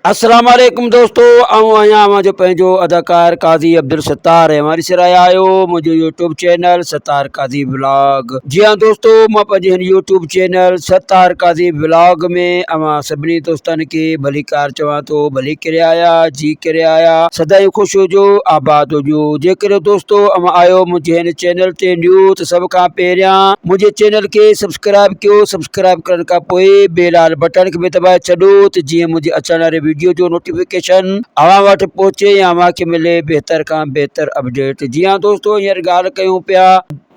अस्सलाम वालेकुम दोस्तों, आहियां जो पंहिंजो अदाकार काज़ी अब्दुल सत्तार ऐं वरी सिर आया आहियो मुंहिंजो यूट्यूब चैनल सत्तार काज़ी व्लॉग। जी हाँ दोस्तों, मां पंहिंजे हिन यूट्यूब चैनल सत्तार काज़ी व्लॉग में अवां सभिनी दोस्तनि खे भली कार चवां थो, भली करे आया, जी करे आया, सदाईं ख़ुशि हुजो, आबाद हुजो। जेकर दोस्तों अवां आयो मुंहिंजे हिन चैनल ते न्यू त सभ खां पहिरियां मुंहिंजे चैनल खे सब्सक्राइब कयो। सब्सक्राइब करण खां पोइ बेल वारे बटन खे बि दबाए छॾो त जीअं मुंहिंजे अचण वारे वीडियो जो नोटिफिकेशन अवां वटि पहुचे या अव्हांखे मिले बेहतर खां बेहतर अपडेट। जी हाँ दोस्तों, हींअर ॻाल्हि कयूं पिया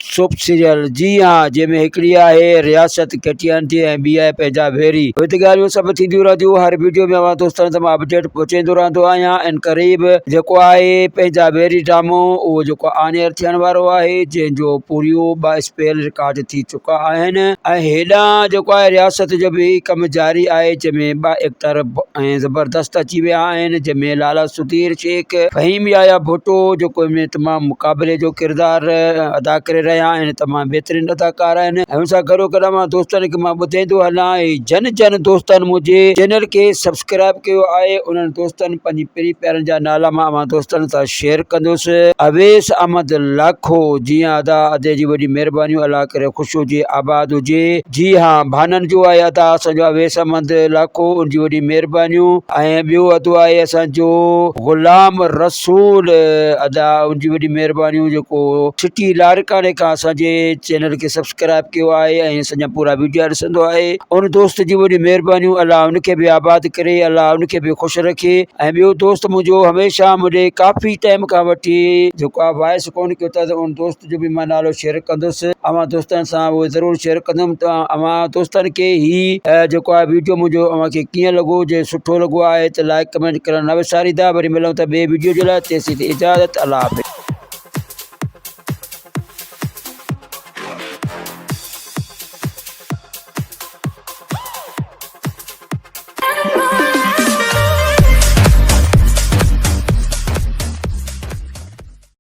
सोप सीरियल। जी हाँ, जंहिंमें हिकिड़ी आहे रियासत कटियान जी ऐं ॿी आहे पंहिंजा भेरी। उहे त ॻाल्हियूं सभु थींदियूं रहंदियूं, हर वीडियो में अवां दोस्तनि सां मां अपडेट पहुचाईंदो रहंदो आहियां। इन क़रीब जेको आहे पंहिंजा भेरी ड्रामो उहो जेको ऑन एयर थियण वारो आहे, जंहिंजो पूरियूं 2 स्पेल रिकॉर्ड थी चुका आहिनि ऐं हेॾां जेको आहे रियासत जो बि कमु जारी आहे, जंहिंमें 2 एक्टर ऐं ज़बरदस्त अची विया आहिनि, जंहिंमें लाला सुधीर शेख, फ़हीम याया भुट्टो जेको में तमामु मुक़ाबले जो किरदार अदा करे रहिया आहिनि, तमामु बहितरीन अदाकार आहिनि। ऐं उन सां गॾोगॾु मां दोस्तनि खे मां ॿुधाईंदो हलां, जन जन दोस्तनि मुंहिंजे चैनल खे सब्सक्राइब कयो आहे, उन्हनि दोस्तनि पंहिंजी पहिरीं प्यारनि जा नाला मां दोस्तनि सां शेयर कंदुसि। अवेस अहमद लाखो, जी हाँ, अदे जी वॾी महिरबानी, अल्लाह करे ख़ुशि हुजे, आबाद हुजे। जी हाँ, भाननि जो आहे अदा असांजो अवेस अहमद लाखो, उनजी वॾी महिरबानियूं। ऐं ॿियो अदो आहे असांजो ग़ुलाम रसूल अदा, उनजी वॾी महिरबानियूं, जेको सिटी लारकाने खां असांजे चैनल खे सब्सक्राइब कयो आहे ऐं असांजा पूरा वीडियो ॾिसंदो आहे। उन दोस्त जी वॾी महिरबानियूं, अल्लाह उनखे बि आबाद करे, अल्लाह उनखे बि ख़ुशि रखे। ऐं ॿियो दोस्त मुंहिंजो हमेशह मुंहिंजे काफ़ी टाइम खां वठी जेको आहे वॉइस कोन कयो था, त उन दोस्त जो बि मां नालो शेयर कंदुसि। अवां दोस्तनि सां उहो ज़रूरु शेयर कंदुमि। त अवां दोस्तनि खे ही जेको आहे वीडियो मुंहिंजो अव्हांखे कीअं लॻो, जे सुठो लॻो आहे त लाइक कमेंट करणु न विसारींदा। वरी मिलूं था ॿिए वीडियो जे लाइ, तेसीं इजाज़त, अल्लाह हाफ़िज़।